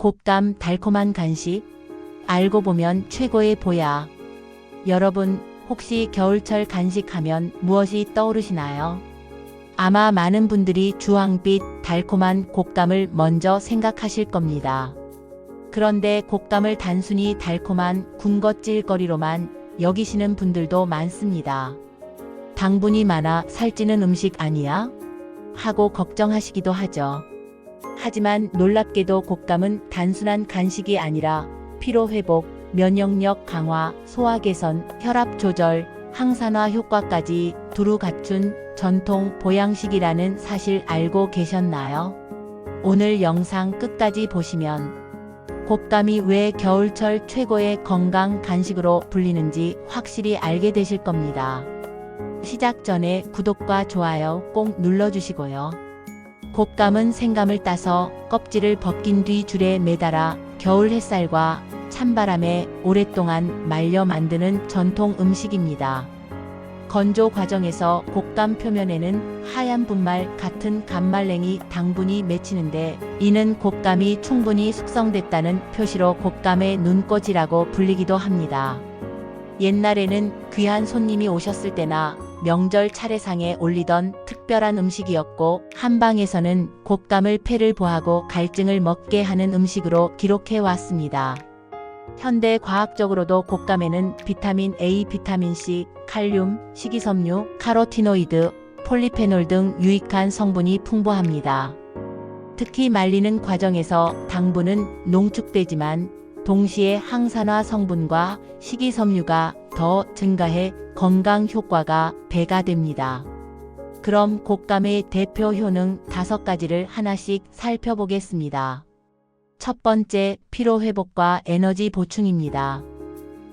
곶감 달콤한 간식. 알고 보면 최고의 보약. 여러분, 혹시 겨울철 간식하면 무엇이 떠오르시나요? 아마 많은 분들이 주황빛 달콤한 곶감을 먼저 생각하실 겁니다. 그런데 곶감을 단순히 달콤한 군것질거리로만 여기시는 분들도 많습니다. 당분이 많아 살찌는 음식 아니야? 하고 걱정하시기도 하죠. 하지만 놀랍게도 곶감은 단순한 간식이 아니라 피로회복, 면역력 강화, 소화 개선, 혈압 조절, 항산화 효과까지 두루 갖춘 전통 보양식이라는 사실 알고 계셨나요? 오늘 영상 끝까지 보시면 곶감이 왜 겨울철 최고의 건강 간식으로 불리는지 확실히 알게 되실 겁니다. 시작 전에 구독과 좋아요 꼭 눌러주시고요. 곶감은 생감을 따서 껍질을 벗긴 뒤 줄에 매달아 겨울 햇살과 찬바람에 오랫동안 말려 만드는 전통 음식입니다. 건조 과정에서 곶감 표면에는 하얀 분말 같은 감말랭이 당분이 맺히는데 이는 곶감이 충분히 숙성됐다는 표시로 곶감의 눈꽃이라고 불리기도 합니다. 옛날에는 귀한 손님이 오셨을 때나 명절 차례상에 올리던 특별한 음식이었고 한방에서는 곶감을 폐를 보하고 갈증을 먹게 하는 음식으로 기록해 왔습니다. 현대 과학적으로도 곶감에는 비타민 A, 비타민 C, 칼륨, 식이섬유, 카로티노이드, 폴리페놀 등 유익한 성분이 풍부합니다. 특히 말리는 과정에서 당분은 농축되지만 동시에 항산화 성분과 식이섬유가 더 증가해 건강 효과가 배가 됩니다. 그럼 곶감의 대표 효능 5가지를 하나씩 살펴보겠습니다. 첫 번째, 피로 회복과 에너지 보충입니다.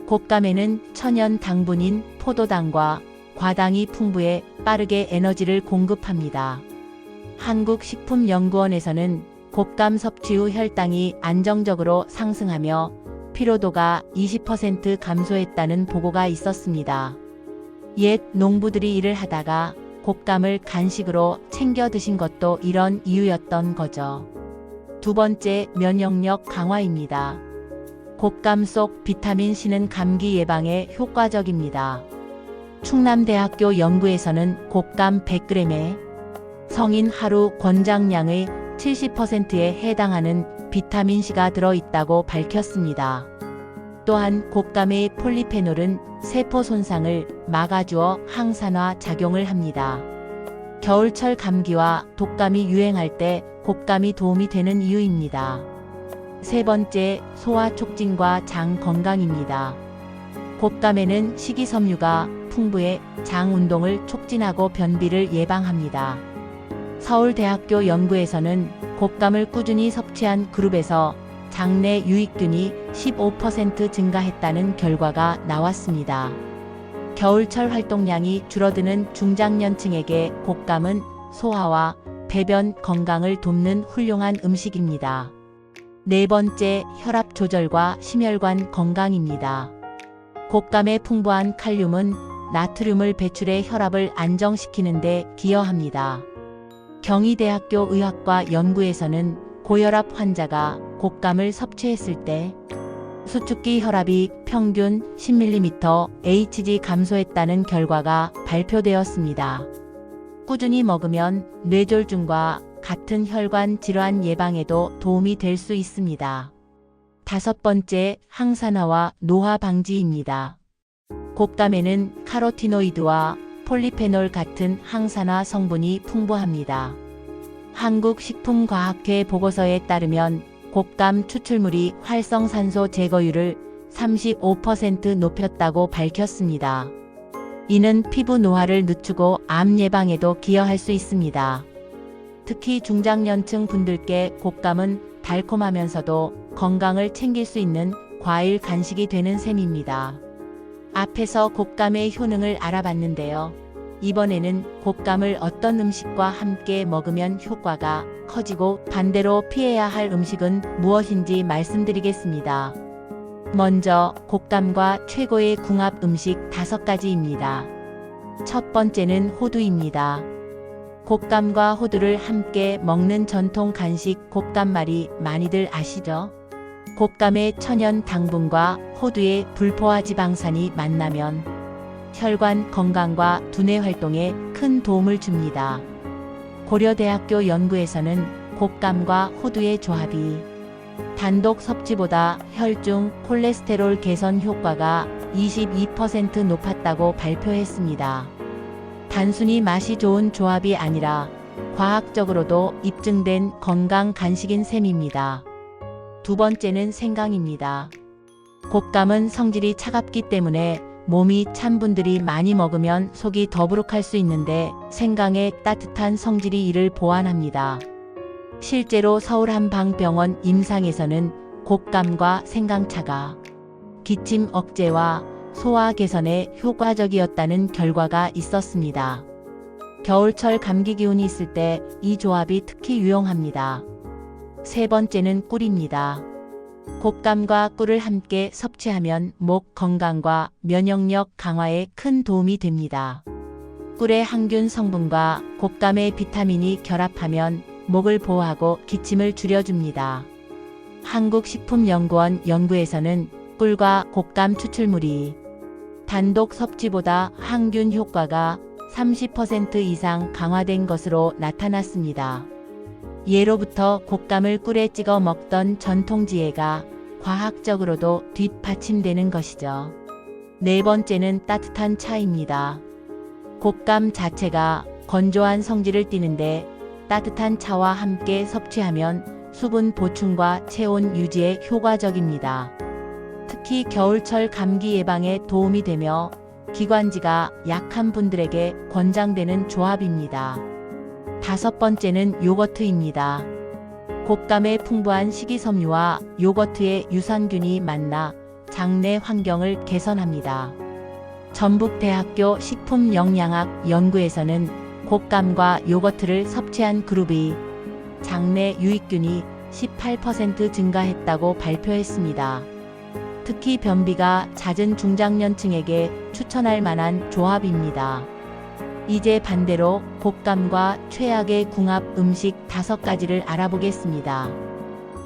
곶감에는 천연 당분인 포도당과 과당이 풍부해 빠르게 에너지를 공급합니다. 한국식품연구원에서는 곶감 섭취 후 혈당이 안정적으로 상승하며 피로도가 20% 감소했다는 보고가 있었습니다. 옛 농부들이 일을 하다가 곶감을 간식으로 챙겨 드신 것도 이런 이유였던 거죠. 두 번째, 면역력 강화입니다. 곶감 속 비타민 C는 감기 예방에 효과적입니다. 충남대학교 연구에서는 곶감 100g에 성인 하루 권장량의 70%에 해당하는 비타민 C가 들어있다고 밝혔습니다. 또한 곶감의 폴리페놀은 세포 손상을 막아주어 항산화 작용을 합니다. 겨울철 감기와 독감이 유행할 때 곶감이 도움이 되는 이유입니다. 세 번째, 소화 촉진과 장 건강입니다. 곶감에는 식이섬유가 풍부해 장 운동을 촉진하고 변비를 예방합니다. 서울대학교 연구에서는 곶감을 꾸준히 섭취한 그룹에서 장내 유익균이 15% 증가했다는 결과가 나왔습니다. 겨울철 활동량이 줄어드는 중장년층에게 곶감은 소화와 배변 건강을 돕는 훌륭한 음식입니다. 네 번째, 혈압 조절과 심혈관 건강입니다. 곶감의 풍부한 칼륨은 나트륨을 배출해 혈압을 안정시키는 데 기여합니다. 경희대학교 의학과 연구에서는 고혈압 환자가 곶감을 섭취했을 때 수축기 혈압이 평균 10mmHg 감소했다는 결과가 발표되었습니다. 꾸준히 먹으면 뇌졸중과 같은 혈관 질환 예방에도 도움이 될 수 있습니다. 다섯 번째, 항산화와 노화 방지입니다. 곶감에는 카로티노이드와 폴리페놀 같은 항산화 성분이 풍부합니다. 한국식품과학회 보고서에 따르면 곶감 추출물이 활성산소 제거율을 35% 높였다고 밝혔습니다. 이는 피부 노화를 늦추고 암 예방에도 기여할 수 있습니다. 특히 중장년층 분들께 곶감은 달콤하면서도 건강을 챙길 수 있는 과일 간식이 되는 셈입니다. 앞에서 곶감의 효능을 알아봤는데요. 이번에는 곶감을 어떤 음식과 함께 먹으면 효과가 커지고 반대로 피해야 할 음식은 무엇인지 말씀드리겠습니다. 먼저 곶감과 최고의 궁합 음식 5가지입니다. 첫 번째는 호두입니다. 곶감과 호두를 함께 먹는 전통 간식 곶감말이 많이들 아시죠? 곶감의 천연 당분과 호두의 불포화 지방산이 만나면 혈관 건강과 두뇌 활동에 큰 도움을 줍니다. 고려대학교 연구에서는 곶감과 호두의 조합이 단독 섭취보다 혈중 콜레스테롤 개선 효과가 22% 높았다고 발표했습니다. 단순히 맛이 좋은 조합이 아니라 과학적으로도 입증된 건강 간식인 셈입니다. 두 번째는 생강입니다. 곶감은 성질이 차갑기 때문에 몸이 찬 분들이 많이 먹으면 속이 더부룩할 수 있는데 생강의 따뜻한 성질이 이를 보완합니다. 실제로 서울 한방병원 임상에서는 곶감과 생강차가 기침 억제와 소화 개선에 효과적이었다는 결과가 있었습니다. 겨울철 감기 기운이 있을 때 이 조합이 특히 유용합니다. 세 번째는 꿀입니다. 곶감과 꿀을 함께 섭취하면 목 건강과 면역력 강화에 큰 도움이 됩니다. 꿀의 항균 성분과 곶감의 비타민이 결합하면 목을 보호하고 기침을 줄여줍니다. 한국식품연구원 연구에서는 꿀과 곶감 추출물이 단독 섭취보다 항균 효과가 30% 이상 강화된 것으로 나타났습니다. 예로부터 곶감을 꿀에 찍어 먹던 전통지혜가 과학적으로도 뒷받침되는 것이죠. 네 번째는 따뜻한 차입니다. 곶감 자체가 건조한 성질을 띠는데 따뜻한 차와 함께 섭취하면 수분 보충과 체온 유지에 효과적입니다. 특히 겨울철 감기 예방에 도움이 되며 기관지가 약한 분들에게 권장되는 조합입니다. 다섯 번째는 요거트입니다. 곶감의 풍부한 식이섬유와 요거트의 유산균이 만나 장내 환경을 개선합니다. 전북대학교 식품영양학 연구에서는 곶감과 요거트를 섭취한 그룹이 장내 유익균이 18% 증가했다고 발표했습니다. 특히 변비가 잦은 중장년층에게 추천할 만한 조합입니다. 이제 반대로 곶감과 최악의 궁합 음식 5가지를 알아보겠습니다.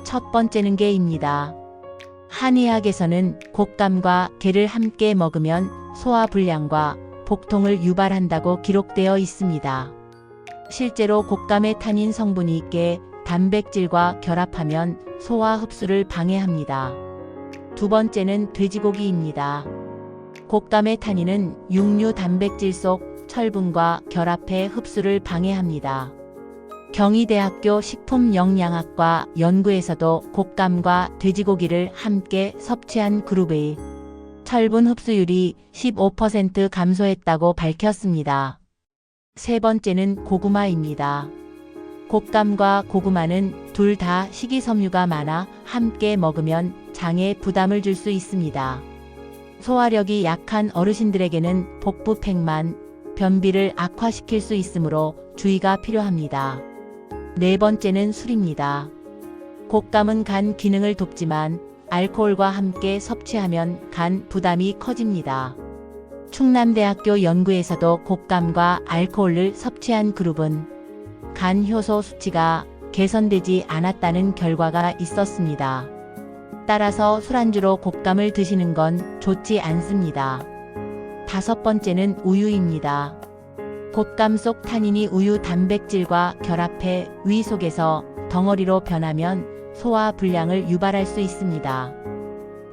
첫 번째는 게입니다. 한의학에서는 곶감과 게를 함께 먹으면 소화불량과 복통을 유발한다고 기록되어 있습니다. 실제로 곶감의 타닌 성분이 게, 단백질과 결합하면 소화 흡수를 방해합니다. 두 번째는 돼지고기입니다. 곶감의 타닌은 육류 단백질 속 철분과 결합해 흡수를 방해합니다. 경희대학교 식품영양학과 연구에서도 곶감과 돼지고기를 함께 섭취한 그룹의 철분 흡수율이 15% 감소했다고 밝혔습니다. 세 번째는 고구마입니다. 곶감과 고구마는 둘 다 식이섬유가 많아 함께 먹으면 장에 부담을 줄 수 있습니다. 소화력이 약한 어르신들에게는 복부 팽만, 변비를 악화시킬 수 있으므로 주의가 필요합니다. 네 번째는 술입니다. 곶감은 간 기능을 돕지만 알코올과 함께 섭취하면 간 부담이 커집니다. 충남대학교 연구에서도 곶감과 알코올을 섭취한 그룹은 간 효소 수치가 개선되지 않았다는 결과가 있었습니다. 따라서 술안주로 곶감을 드시는 건 좋지 않습니다. 다섯 번째는 우유입니다. 곶감 속 타닌이 우유 단백질과 결합해 위 속에서 덩어리로 변하면 소화 불량을 유발할 수 있습니다.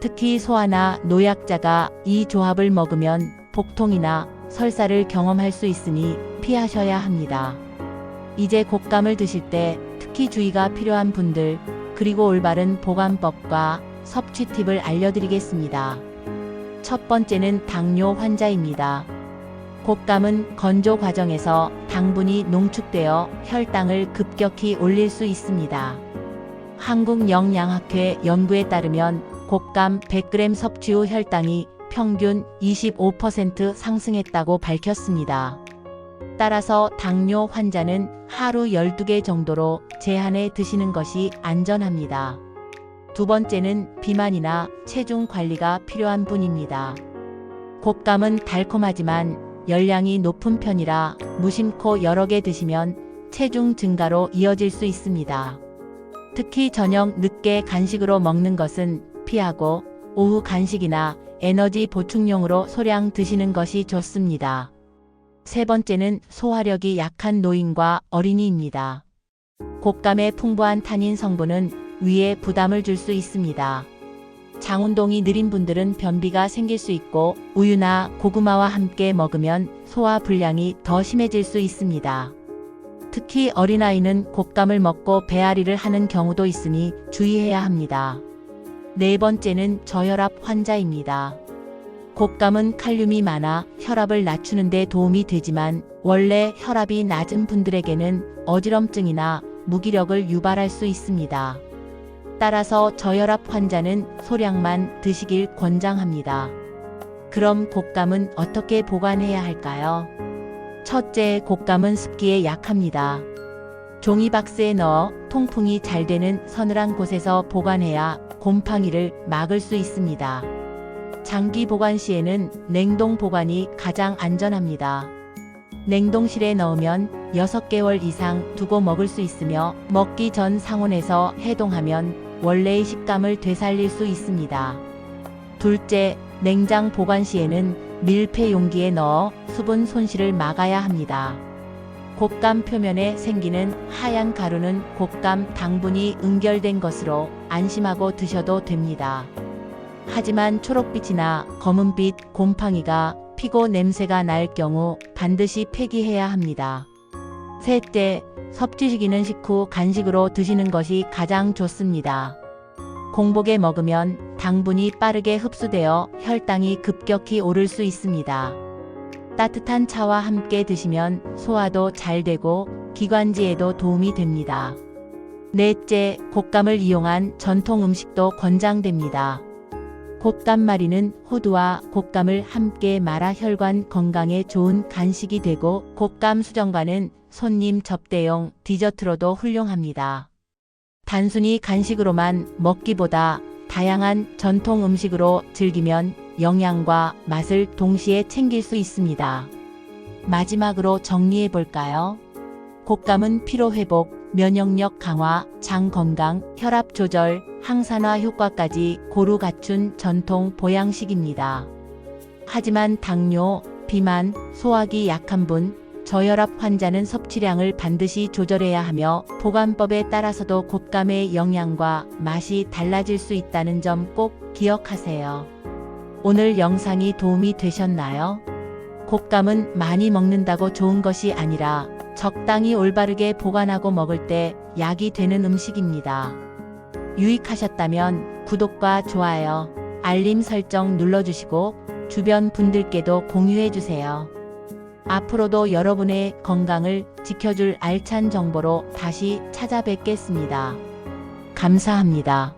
특히 소아나 노약자가 이 조합을 먹으면 복통이나 설사를 경험할 수 있으니 피하셔야 합니다. 이제 곶감을 드실 때 특히 주의가 필요한 분들, 그리고 올바른 보관법과 섭취 팁을 알려드리겠습니다. 첫 번째는 당뇨 환자입니다. 곶감은 건조 과정에서 당분이 농축되어 혈당을 급격히 올릴 수 있습니다. 한국영양학회 연구에 따르면 곶감 100g 섭취 후 혈당이 평균 25% 상승했다고 밝혔습니다. 따라서 당뇨 환자는 하루 12개 정도로 제한해 드시는 것이 안전합니다. 두 번째는 비만이나 체중 관리가 필요한 분입니다. 곶감은 달콤하지만 열량이 높은 편이라 무심코 여러 개 드시면 체중 증가로 이어질 수 있습니다. 특히 저녁 늦게 간식으로 먹는 것은 피하고 오후 간식이나 에너지 보충용으로 소량 드시는 것이 좋습니다. 세 번째는 소화력이 약한 노인과 어린이입니다. 곶감의 풍부한 타닌 성분은 위에 부담을 줄 수 있습니다. 장 운동이 느린 분들은 변비가 생길 수 있고 우유나 고구마와 함께 먹으면 소화 불량이 더 심해질 수 있습니다. 특히 어린아이는 곶감을 먹고 배앓이를 하는 경우도 있으니 주의해야 합니다. 네 번째는 저혈압 환자입니다. 곶감은 칼륨이 많아 혈압을 낮추는 데 도움이 되지만 원래 혈압이 낮은 분들에게는 어지럼증이나 무기력을 유발할 수 있습니다. 따라서 저혈압 환자는 소량만 드시길 권장합니다. 그럼 곶감은 어떻게 보관해야 할까요? 첫째, 곶감은 습기에 약합니다. 종이박스에 넣어 통풍이 잘 되는 서늘한 곳에서 보관해야 곰팡이를 막을 수 있습니다. 장기 보관 시에는 냉동 보관이 가장 안전합니다. 냉동실에 넣으면 6개월 이상 두고 먹을 수 있으며 먹기 전 상온에서 해동하면 원래의 식감을 되살릴 수 있습니다. 둘째, 냉장 보관 시에는 밀폐 용기에 넣어 수분 손실을 막아야 합니다. 곶감 표면에 생기는 하얀 가루는 곶감 당분이 응결된 것으로 안심하고 드셔도 됩니다. 하지만 초록빛이나 검은빛 곰팡이가 피고 냄새가 날 경우 반드시 폐기해야 합니다. 셋째, 섭취 시기는 식후 간식으로 드시는 것이 가장 좋습니다. 공복에 먹으면 당분이 빠르게 흡수되어 혈당이 급격히 오를 수 있습니다. 따뜻한 차와 함께 드시면 소화도 잘 되고 기관지에도 도움이 됩니다. 넷째, 곶감을 이용한 전통 음식도 권장됩니다. 곶감말이는 호두와 곶감을 함께 말아 혈관 건강에 좋은 간식이 되고 곶감 수정과는 손님 접대용 디저트로도 훌륭합니다. 단순히 간식으로만 먹기보다 다양한 전통 음식으로 즐기면 영양과 맛을 동시에 챙길 수 있습니다. 마지막으로 정리해 볼까요? 곶감은 피로회복, 면역력 강화, 장 건강, 혈압 조절, 항산화 효과까지 고루 갖춘 전통 보양식입니다. 하지만 당뇨, 비만, 소화기 약한 분, 저혈압 환자는 섭취량을 반드시 조절해야 하며 보관법에 따라서도 곶감의 영양과 맛이 달라질 수 있다는 점 꼭 기억하세요. 오늘 영상이 도움이 되셨나요? 곶감은 많이 먹는다고 좋은 것이 아니라 적당히 올바르게 보관하고 먹을 때 약이 되는 음식입니다. 유익하셨다면 구독과 좋아요, 알림 설정 눌러주시고 주변 분들께도 공유해주세요. 앞으로도 여러분의 건강을 지켜줄 알찬 정보로 다시 찾아뵙겠습니다. 감사합니다.